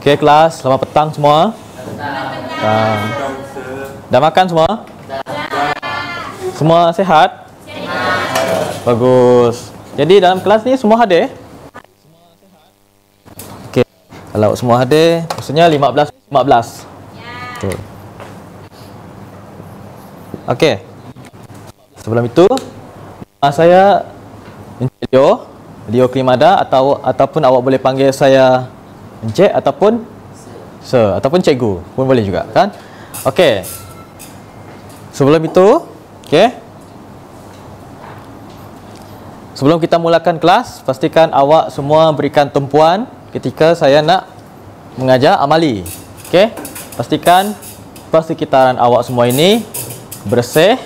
Okey kelas, selamat petang semua. Dah makan semua? Semua sehat? Bagus. Jadi dalam kelas ni semua hadir? Okey. Kalau semua hadir, maksudnya 15. Okey. Okey. Sebelum itu, saya Encik Leo Klimada ataupun awak boleh panggil saya Encik ataupun Sir ataupun Cikgu pun boleh juga kan? Okey. Sebelum itu, okey. Sebelum kita mulakan kelas, pastikan awak semua berikan tumpuan ketika saya nak mengajar amali. Okey? Pastikan persekitaran awak semua ini bersih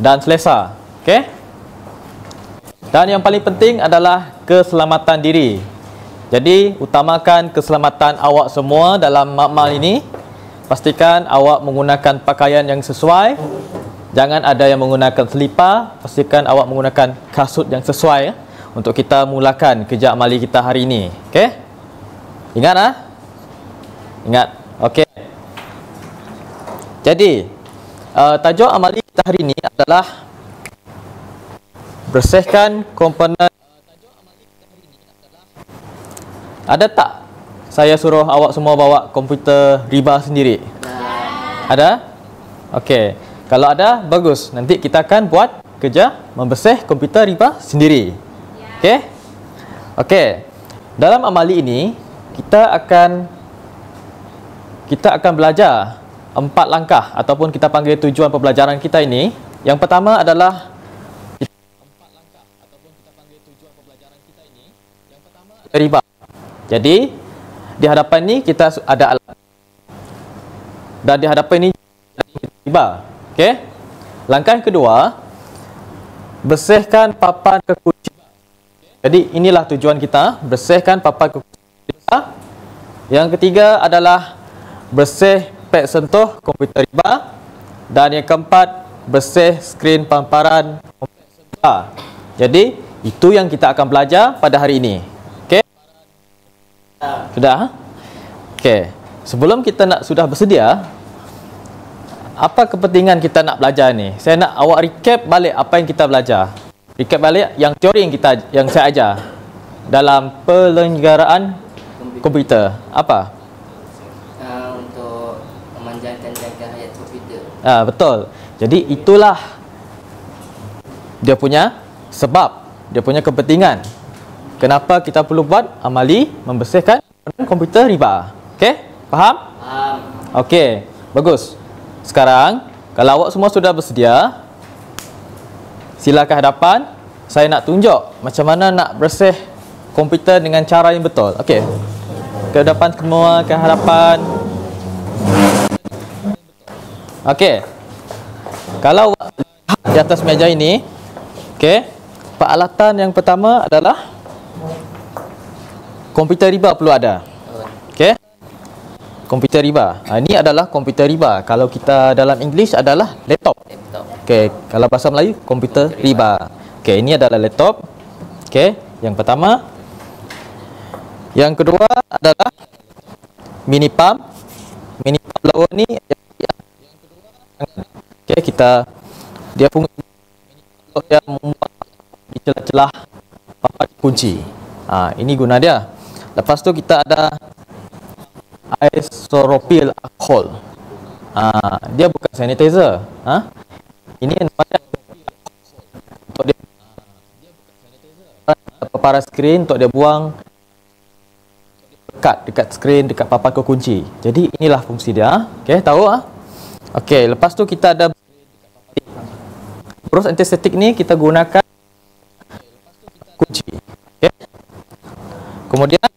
dan selesa. Okey? Dan yang paling penting adalah keselamatan diri. Jadi, utamakan keselamatan awak semua dalam makmal ini. Pastikan awak menggunakan pakaian yang sesuai. Jangan ada yang menggunakan selipar. Pastikan awak menggunakan kasut yang sesuai untuk kita mulakan kerja amali kita hari ini. Okey? Ingat ah? Ingat. Okey. Jadi, tajuk amali kita hari ini adalah bersihkan komponen. Ada tak saya suruh awak semua bawa komputer riba sendiri? Ada? Okey. Kalau ada, bagus. Nanti kita akan buat kerja membersih komputer riba sendiri. Okey? Okey. Dalam amali ini, kita akan belajar 4 langkah ataupun kita panggil tujuan pembelajaran kita ini. Yang pertama adalah riba. Jadi, di hadapan ini kita ada alat. Dan di hadapan ini riba. Okey. Langkah yang kedua, bersihkan papan kekunci. Jadi, inilah tujuan kita, bersihkan papan kekunci. Yang ketiga adalah bersih pad sentuh komputer riba. Dan yang keempat, bersih skrin paparan komputer riba. Jadi, itu yang kita akan belajar pada hari ini. Sudah? Okey. Sebelum kita sudah bersedia, apa kepentingan kita nak belajar ni? Saya nak awak recap balik apa yang kita belajar. Recap balik yang teori yang saya ajar dalam penyelenggaraan komputer. Apa? Untuk memanjangkan jangka hayat komputer. Betul. Jadi itulah dia punya sebab, dia punya kepentingan. Kenapa kita perlu buat amali membersihkan komputer riba. Okey? Faham? Faham. Okey, bagus. Sekarang, kalau awak semua sudah bersedia, sila ke hadapan. Saya nak tunjuk macam mana nak bersih komputer dengan cara yang betul. Okey. Ke hadapan semua, ke hadapan. Okey. Kalau awak lihat di atas meja ini, okey, peralatan yang pertama adalah komputer riba perlu ada. Okey. Komputer riba. Ini adalah komputer riba. Kalau kita dalam English adalah laptop. Okey, kalau bahasa Melayu komputer riba. Okey, ini adalah laptop. Okey, yang pertama. Yang kedua adalah mini pump. Mini pump blower ni okey, dia fungsi dia membuat di celah-celah papan kunci. Ini guna dia. Lepas tu kita ada isopropyl alcohol. Dia bukan sanitizer. Ini namanya untuk dia paparan skrin untuk dia buang dekat skrin, dekat papan kekunci. Jadi inilah fungsi dia. Okey, tahu Okey, lepas tu kita ada bros antiseptik ni kita gunakan kunci. Okey. Kemudian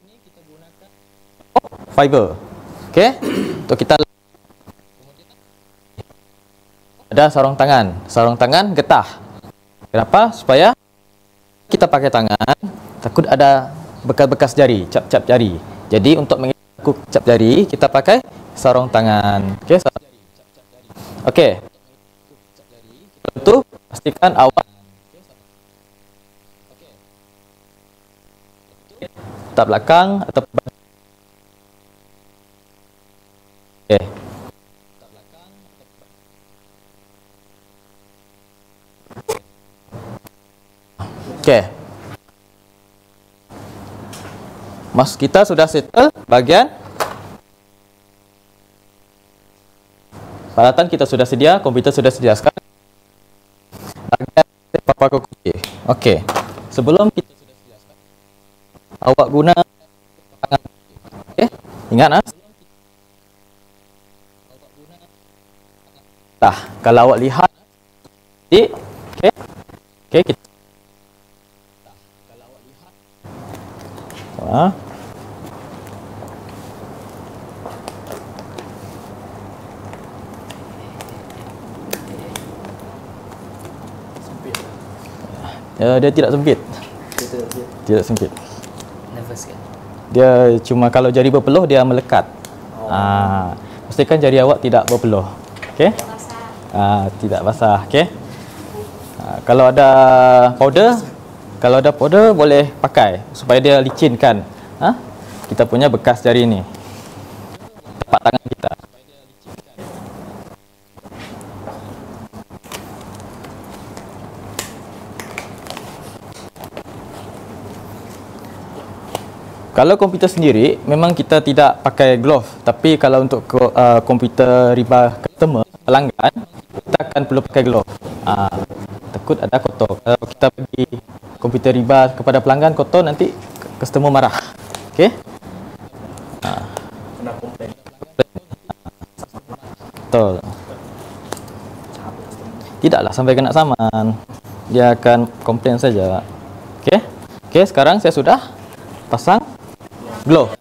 fiber. Okey. Untuk kita ada sarung tangan. Sarung tangan getah. Kenapa? Supaya kita pakai tangan takut ada bekas-bekas jari, cap-cap jari. Jadi untuk mengelakkan cap jari, kita pakai sarung tangan. Okey. Okey. Itu pastikan awak tak belakang atau Okey. Mas kita sudah settle bahagian peralatan kita sudah sedia, komputer sudah sediakan. Bahagian papan kunci. Okey. Sebelum kita sudah sediakan, awak guna tangan. Okey. Ingat kalau awak lihat okey. Okey, kita kalau awak lihat dia tidak sempit. Tidak sempit. Nervous kan? Dia cuma kalau jari berpeluh dia melekat. Pastikan jari awak tidak berpeluh. Okey? Tidak basah. Okey? Kalau ada powder boleh pakai supaya dia licinkan kita punya bekas jari ni. Tapak tangan kita. Kalau komputer sendiri, memang kita tidak pakai glove. Tapi kalau untuk komputer riba customer, pelanggan, kita akan perlu pakai glove. Takut ada kotor. Kalau kita pergi komputer riba kepada pelanggan kotor, nanti customer marah. Okey? Kena komplain. Betul. Tidaklah sampai kena saman. Dia akan komplain saja. Okey? Okey, sekarang saya sudah pasang glove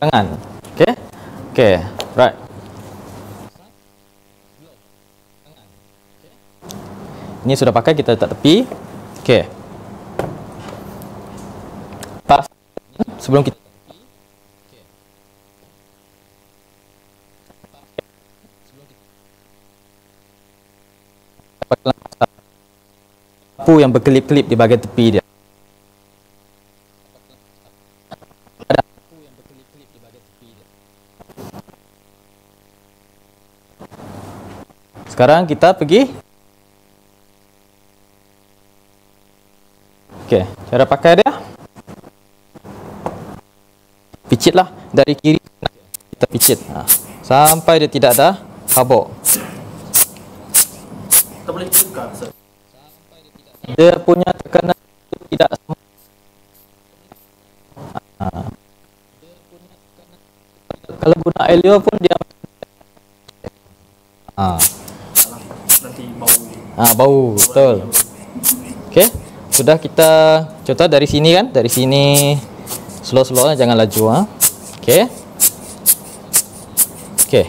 tangan. Okey? Okey, right. Ini sudah pakai, kita letak tepi. Okey. Pas sebelum kita sapu yang berkelip-kelip di bahagian tepi dia. Sekarang kita pergi. Okey, cara pakai dia. Picitlah dari kiri. Kita picit. Sampai dia tidak ada habuk. Kita boleh tukar, Sir. Dia punya tekanan tidak sama. Kalau guna air liur pun dia Nanti bau. bau, betul. Okey, sudah kita contoh dari sini kan, dari sini slow-slow, jangan laju Okey. Okey.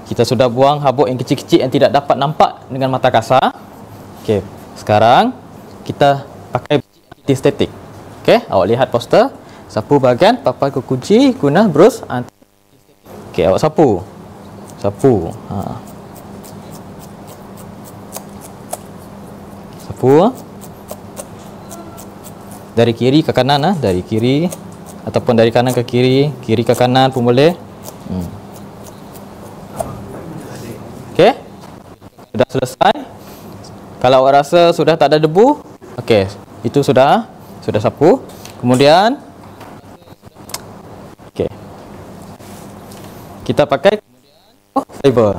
Kita sudah buang habuk yang kecil-kecil yang tidak dapat nampak dengan mata kasar. Okey, sekarang kita pakai anti-static. Okey, awak lihat poster, sapu bahagian papan kunci guna brush anti. Okey, awak sapu. Sapu. Sapu. Dari kiri ke kanan dari kiri ataupun dari kanan ke kiri, kiri ke kanan pun boleh. Okey. Sudah selesai. Kalau awak rasa sudah tak ada debu, okey, itu sudah sapu. Kemudian okey. Kita pakai fiber.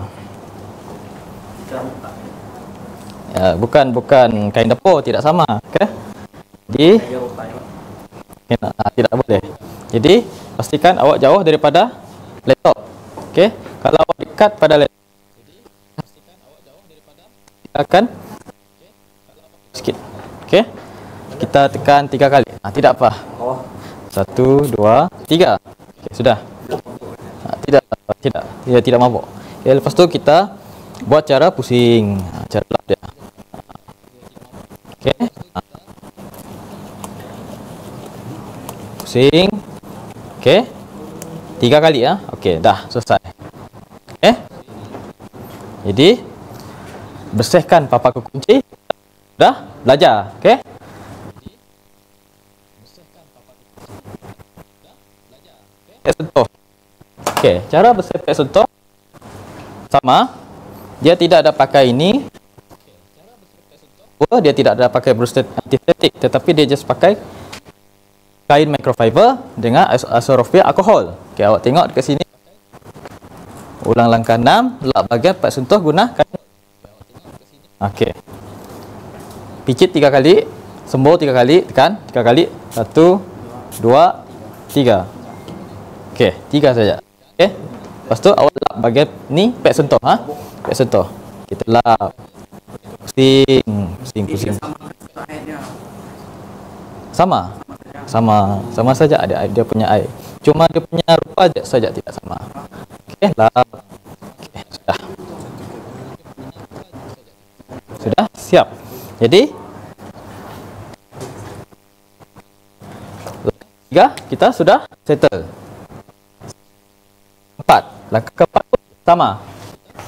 Ya, bukan kain dapur, tidak sama, okey. Jadi tidak boleh. Jadi pastikan awak jauh daripada laptop. Okey. Kalau awak dekat pada laptop, pastikan awak jauh daripada, akan sikit. Okey. Kita tekan 3 kali. Tidak apa. 1 2 3. Okey, sudah. Tidak. Dia tidak mabuk. Okay, lepas tu kita buat cara pusing. Cara lap dia. Okey. Pusing. Okey. 3 kali Okey, dah selesai. Okey. Jadi bersihkan papan kunci. Dah belajar, okey? Sentuh. Okey, cara bersihkan sentuh sama. Dia tidak ada pakai ini. microfiber, dia tidak ada pakai antiseptik, tetapi dia just pakai kain microfiber dengan aerosol alkohol. Okey, awak tengok dekat sini. Ulang langkah 6, lap bahagian tempat sentuh guna kain. Okey. Picit 3 kali, sembur 3 kali, tekan 3 kali. 1 2 3. Okey, 3 saja. Okey. Lepas tu awak lap bahagian ni pek sentuh, pek sentuh. Kita lap. Pusing. Sama saja ada dia punya air. Cuma dia punya rupa saja tidak sama. Okey, lap. Okey, sudah siap. Jadi langkah 3 kita sudah settle. 4, langkah keempat sama.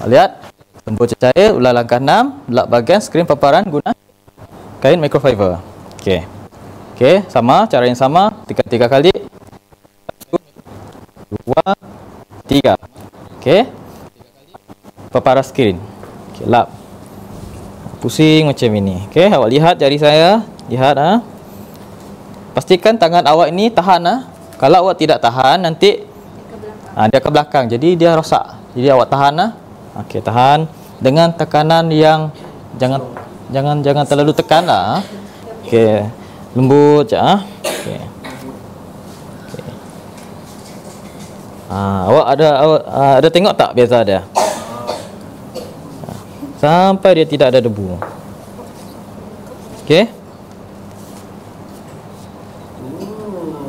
Lihat, sembur cair, ulang langkah 6, lap bahagian skrin paparan guna kain microfiber. Okey. Okey, sama, cara yang sama, tekan 3 kali. 1 2 3. Okey. Paparan skrin. Okey, lap. Pusing macam ini. Okey, awak lihat jari saya, lihat pastikan tangan awak ini tahan Kalau awak tidak tahan nanti dia ke belakang. Jadi dia rosak. Jadi awak tahan Okey, tahan dengan tekanan yang jangan terlalu tekan lah. Okey, lembut je Okey. Okey. Awak ada tengok tak biasa dia? Sampai dia tidak ada debu. Okey.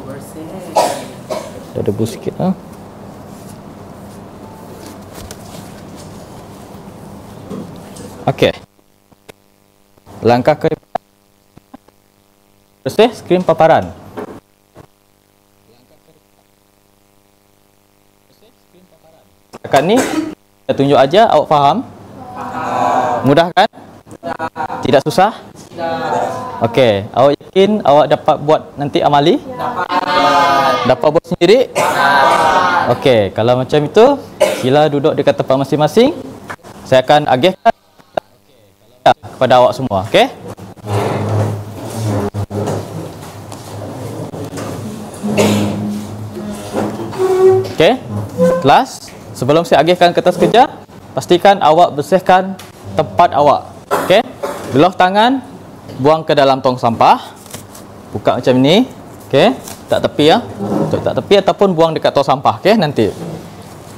Bersih. Ada debu sikit Okey. Langkah ke bersih skrin paparan. Setakat ni saya tunjuk aja, awak faham? Mudah kan? Tidak susah? Okey, awak yakin awak dapat buat nanti amali? Dapat buat sendiri? Okey, kalau macam itu sila duduk dekat tempat masing-masing. Saya akan agihkan kepada awak semua. Okey? Okey, kelas, sebelum saya agihkan kertas kerja, pastikan awak bersihkan tempat awak. Okey, geloh tangan, buang ke dalam tong sampah. Buka macam ni. Okey, tak tepi tak tepi ataupun buang dekat tong sampah. Okey, nanti.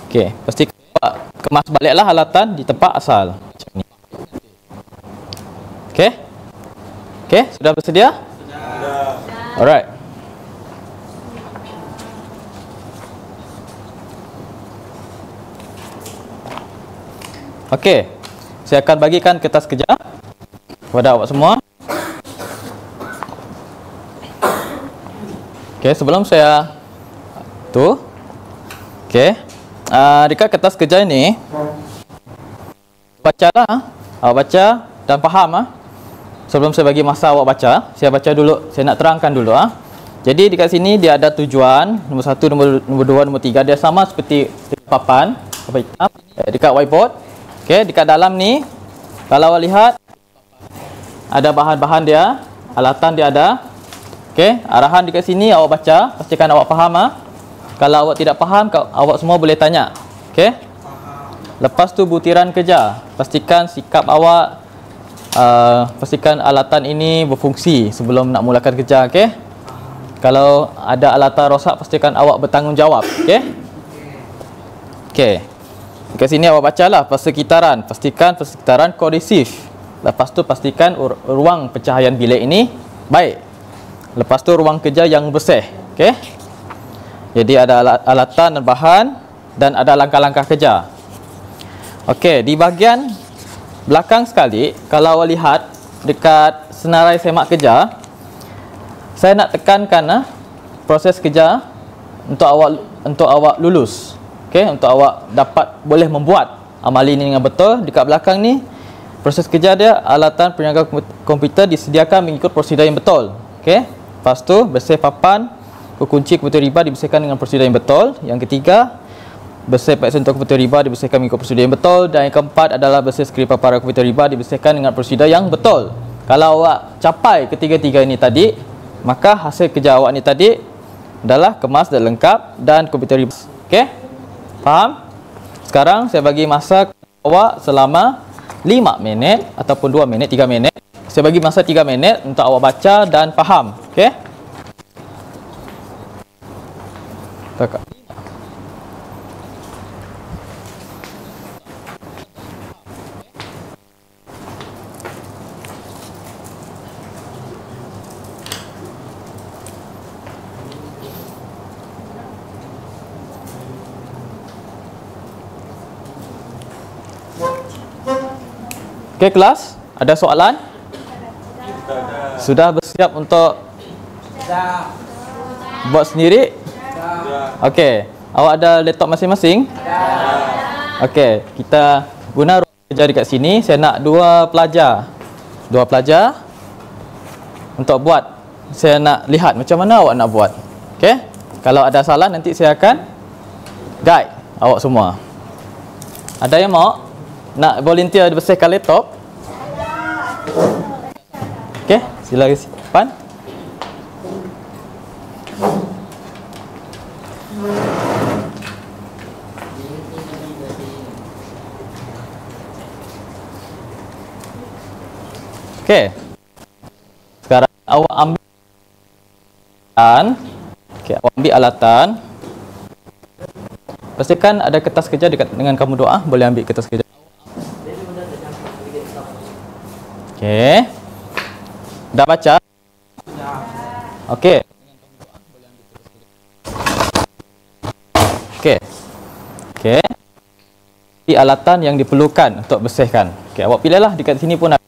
Okey, pastikan awak kemas baliklah alatan di tempat asal. Macam ni. Okey? Okey, sudah bersedia? Sudah. Alright. Okey, saya akan bagikan kertas kerja kepada awak semua. Okey, sebelum saya okey, dekat kertas kerja ini bacalah, awak baca dan faham Sebelum saya bagi masa awak baca, saya baca dulu, saya nak terangkan dulu Jadi dekat sini dia ada tujuan, nombor 1, nombor 2, nombor 3, dia sama seperti papan apa hitam dekat whiteboard. Okey, dekat dalam ni kalau awak lihat ada bahan-bahan dia, alatan dia ada. Okey, arahan dekat sini awak baca, pastikan awak faham Kalau awak tidak faham, awak semua boleh tanya. Okey? Lepas tu butiran kerja, pastikan sikap awak, pastikan alatan ini berfungsi sebelum nak mulakan kerja. Okey? Kalau ada alatan rosak, pastikan awak bertanggungjawab. Okey? Okey. Dekat sini awak bacalah persekitaran, pastikan persekitaran kondusif. Lepas tu pastikan ruang pencahayaan bilik ini baik. Lepas tu ruang kerja yang bersih. Okey? Jadi ada alatan dan bahan dan ada langkah-langkah kerja. Okey, di bahagian belakang sekali, kalau awak lihat dekat senarai semak kerja, saya nak tekankan proses kerja untuk awak lulus. Okey, untuk awak dapat boleh membuat amali ini dengan betul. Dekat belakang ni proses kerja dia, alatan perniagaan komputer disediakan mengikut prosedur yang betul. Okey, lepas tu bersih papan kunci komputer riba dibersihkan dengan prosedur yang betul. Yang ketiga, bersih pad sentuh komputer riba dibersihkan mengikut prosedur yang betul. Dan yang keempat adalah bersih skrin paparan komputer riba dibersihkan dengan prosedur yang betul. Kalau awak capai ketiga-tiga ini tadi, maka hasil kerja awak ni tadi adalah kemas dan lengkap dan komputer. Okey? Faham? Sekarang saya bagi masa awak selama 5 minit ataupun 2 minit, 3 minit. Saya bagi masa 3 minit untuk awak baca dan faham. Okey? Tak. Okey kelas, ada soalan? Sudah bersiap untuk buat sendiri? Okey, awak ada laptop masing-masing? Okey, kita guna ruang kerja dekat sini. Saya nak dua pelajar untuk buat. Saya nak lihat macam mana awak nak buat. Okey, kalau ada salah nanti saya akan guide awak semua. Ada yang mau nak volunteer bersihkan laptop? Okey, sila ke depan. Okey. Sekarang awak ambil alatan. Okey, awak ambil alatan. Pastikan ada kertas kerja dekat dengan kamu doa. Boleh ambil kertas kerja. Okey. Dah baca? Okey. Okey. Okey. Ini alatan yang diperlukan untuk bersihkan. Okey, awak pilihlah dekat sini pun ada.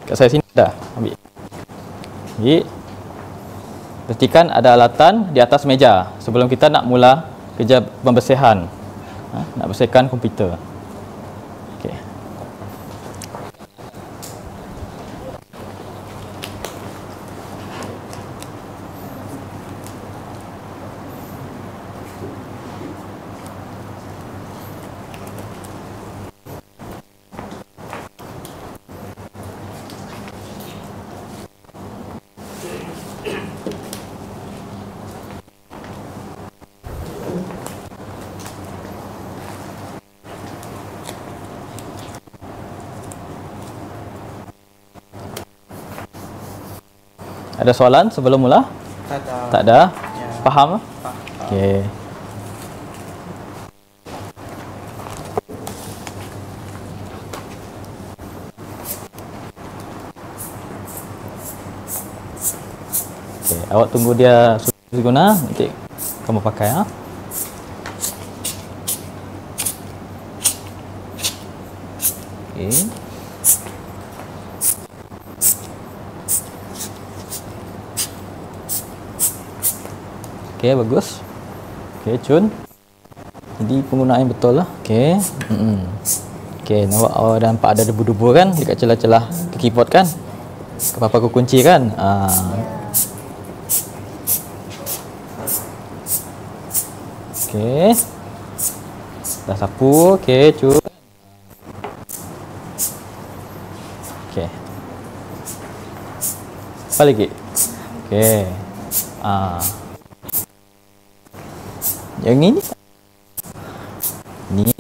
Dekat saya sini dah. Ambil. Ambil. Pastikan ada alatan di atas meja sebelum kita nak mula kerja pembersihan. Nak bersihkan komputer. Okey. Ada soalan sebelum mula? Tak ada. Tak ada? Ya. Faham? Faham. Okey. Okey, awak tunggu dia sudah guna, nanti kamu pakai ha. Okey. Okey, bagus. Okey, cun. Jadi penggunaan yang betul lah. Okey. Okey, nampak awak dah nampak ada debu-debu kan dekat celah-celah keyboard kan? Apa-apa aku kunci kan? Okey. Dah sapu. Okey, cun. Okey. Apa lagi? Okey. Yang ini ni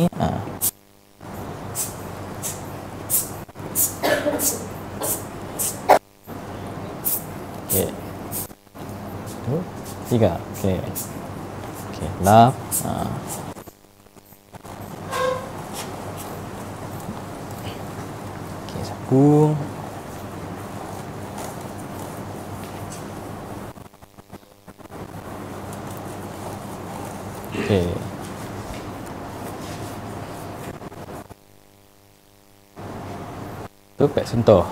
okey. 2 3 okey. Okey, lap okey, sapu. Okey. Tu pek sentuh.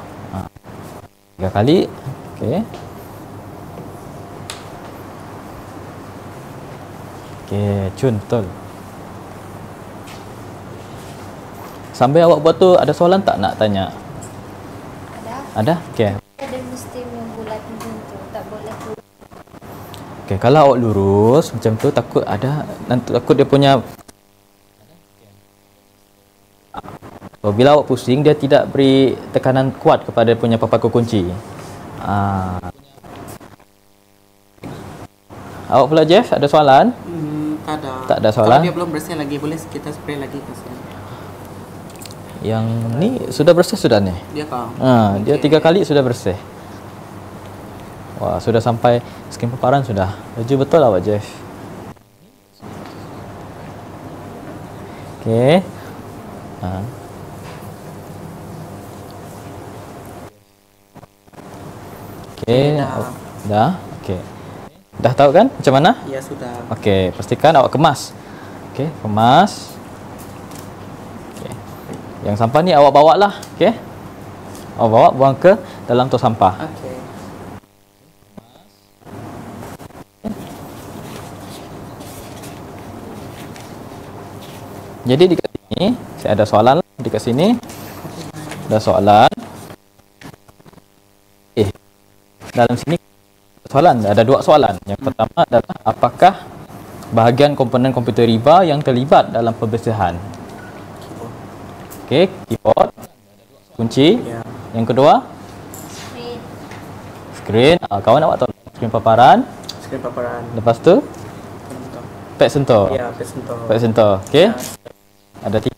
3 kali. Okey. Okey, cun betul. Sambil awak buat tu ada soalan tak nak tanya? Ada. Ada? Okey. Ada mesti yang bulat macam tu, tak boleh lurus. Okey, kalau awak lurus macam tu takut ada nanti takut dia punya Bila awak pusing, dia tidak beri tekanan kuat kepada punya papaku kunci. Awak pula Jeff, ada soalan? Tak ada. Tak ada soalan? Kalau dia belum bersih lagi, boleh kita spray lagi kasihan. Yang ni sudah bersih sudah ni? Dia kau. Dia 3 kali sudah bersih. Wah, sudah sampai skin paparan sudah. Laju betul awak Jeff. Okey. Okey, dah. Okey. Dah tahu kan macam mana? Ya sudah. Okey, pastikan awak kemas. Okey, kemas. Okey. Yang sampah ni awak bawa lah, okey? Awak bawa buang ke dalam tong sampah. Okey. Jadi dekat sini saya ada soalan lah. Dekat sini ada soalan. Dalam sini soalan, ada 2 soalan. Yang pertama adalah apakah bahagian komponen komputer riba yang terlibat dalam pembersihan? Okey, keyboard, kunci. Ya. Yang kedua, Screen. skrin. Kawan awak tahu skrin paparan. Skrin paparan. Lepas tu pad sentuh. Ya, pesentor. Pad sentuh. Okey. Ya. Ada 3.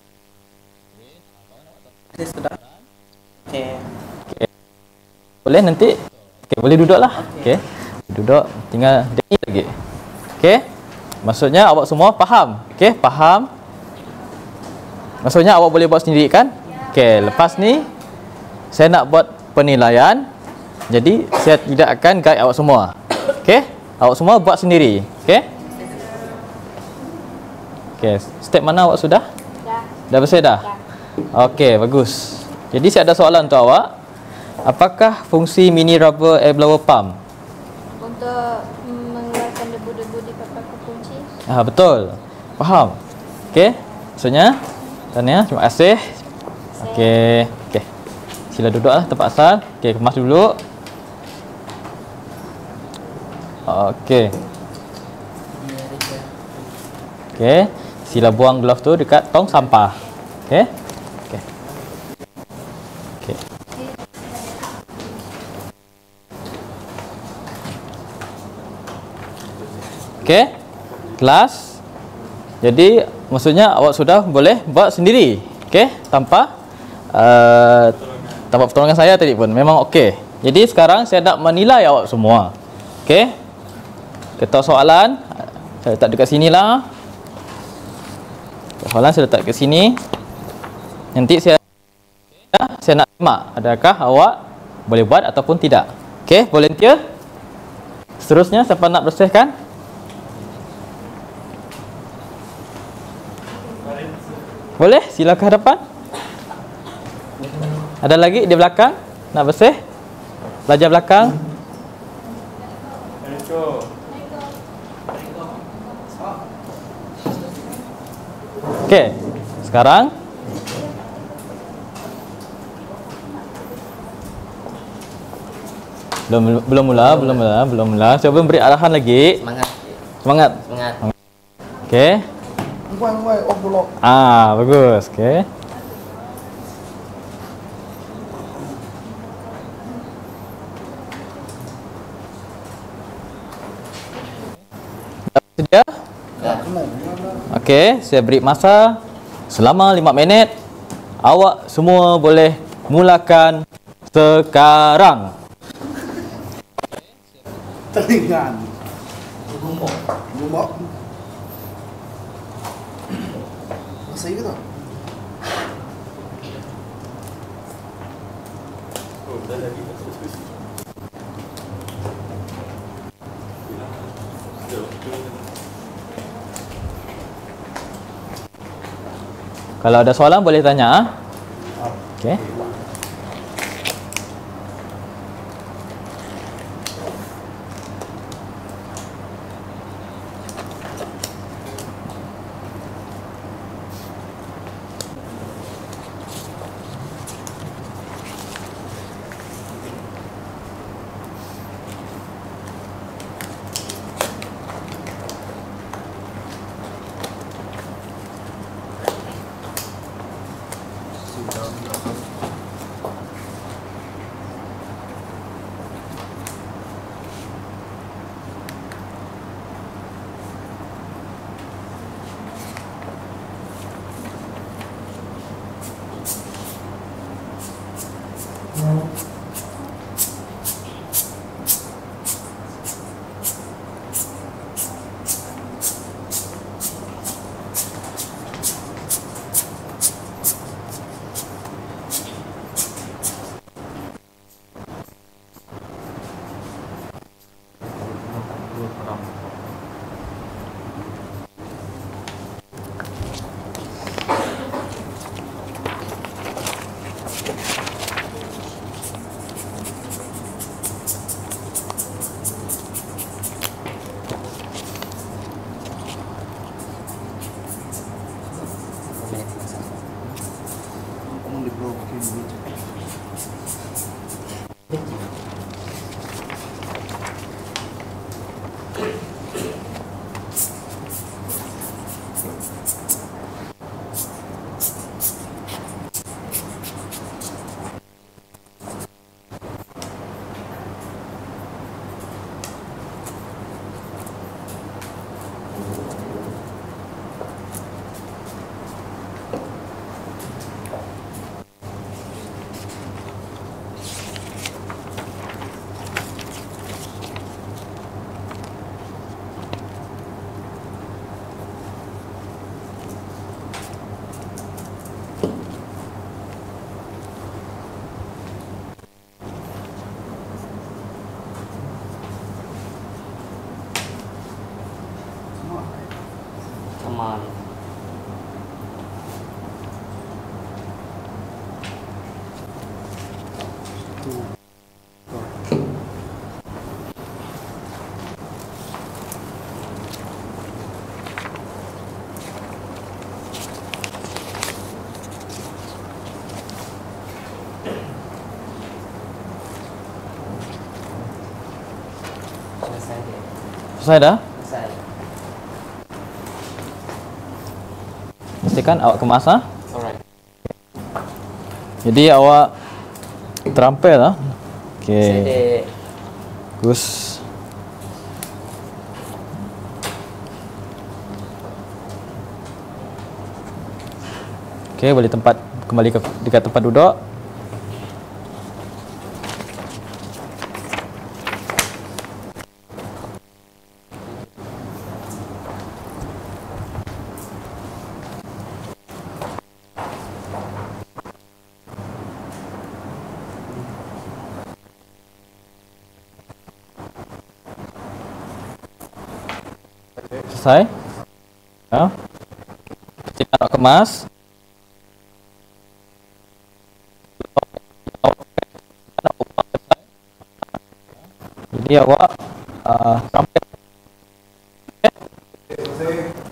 Sudah. Okey. Boleh nanti. Okey, boleh duduklah. Okey. Duduk, tinggal ni lagi. Okey. Maksudnya awak semua faham? Okey, faham? Maksudnya awak boleh buat sendiri kan? Okey, lepas ni saya nak buat penilaian. Jadi saya tidak akan guide awak semua. Okey? Awak semua buat sendiri. Okey? Okey, step mana awak sudah? Dah. Dah bersih dah? Okey, bagus. Jadi saya ada soalan untuk awak. Apakah fungsi mini rubber air blower pump? Untuk mengeluarkan debu-debu di papaku kunci. Betul. Faham? Okey. Maksudnya, tanya, terima kasih. Okey. Okey. Sila duduklah tempat asal. Okey, kemas dulu. Okey. Okey. Sila buang glove tu dekat tong sampah. Okey. Okey. Okey. Okey. Kelas. Jadi maksudnya awak sudah boleh buat sendiri. Okey, tanpa pertolongan saya tadi pun memang okey. Jadi sekarang saya nak menilai awak semua. Okey. Kita soalan saya letak dekat sinilah. Soalan saya letak dekat sini. Nanti saya nak semak adakah awak boleh buat ataupun tidak. Okey, volunteer. Seterusnya siapa nak bersihkan? Boleh, sila ke hadapan. Ada lagi di belakang nak bersih? Pelajar belakang. Okey. Sekarang belum mula. Cuba beri arahan lagi. Semangat. Okey. Bagus. Okey. Sedia? Okey, saya beri masa selama 5 minit. Awak semua boleh mulakan sekarang. Telingan. Gumbok. Masih gitu. Kalau ada soalan boleh tanya. Okey. aman. Selesai deh. Selesai dah? Selesai. Pastikan awak kemas ha? Alright. Jadi awak terampil lah. Okey. Sedek. Bagus. Okey, boleh kembali ke dekat tempat duduk. Selesai. Ya. Kita nak kemas. Jadi awak sampai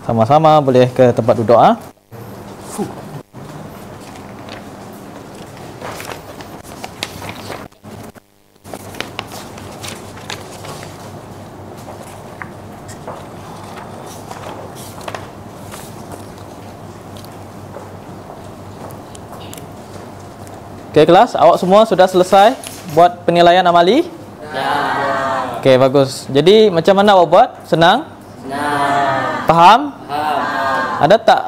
sama-sama boleh ke tempat duduk ah. Okey kelas, awak semua sudah selesai buat penilaian amali? Dah. Okey, bagus. Jadi macam mana awak buat? Senang? Senang. Faham? Faham. Ada tak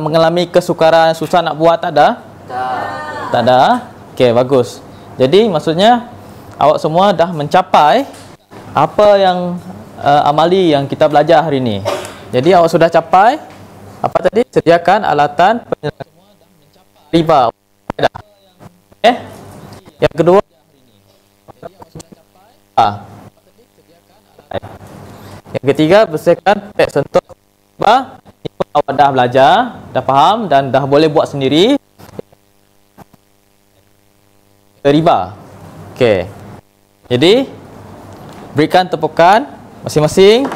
mengalami kesukaran, susah nak buat? Tak ada? Tak. Tak ada? Okey, bagus. Jadi maksudnya awak semua dah mencapai apa yang amali yang kita belajar hari ini. Jadi awak sudah capai apa tadi? Sediakan alatan riba. Dah. Okey. Yang kedua yang ketiga, bersihkan pek sentuh riba. Ini awak dah belajar, dah faham dan dah boleh buat sendiri. Riba. Okey. Jadi berikan tepukan masing-masing.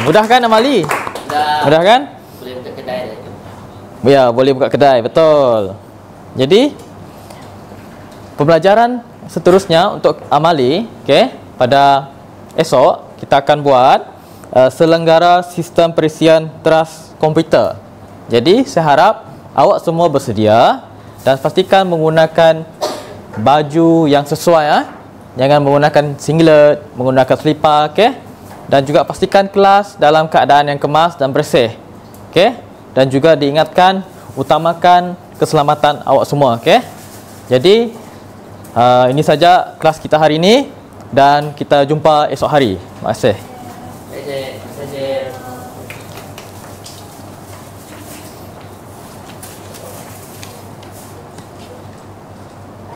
Mudah kan amali? Dah. Mudah kan? Boleh buka kedai dah. Ya, boleh buka kedai, betul. Jadi pembelajaran seterusnya untuk amali, okey, pada esok kita akan buat selenggara sistem perisian teras komputer. Jadi saya harap awak semua bersedia dan pastikan menggunakan baju yang sesuai. Jangan menggunakan singlet, menggunakan selipar, okey? Dan juga pastikan kelas dalam keadaan yang kemas dan bersih. Okey? Dan juga diingatkan utamakan keselamatan awak semua, okey? Jadi ini saja kelas kita hari ini dan kita jumpa esok hari. Terima kasih. Baik.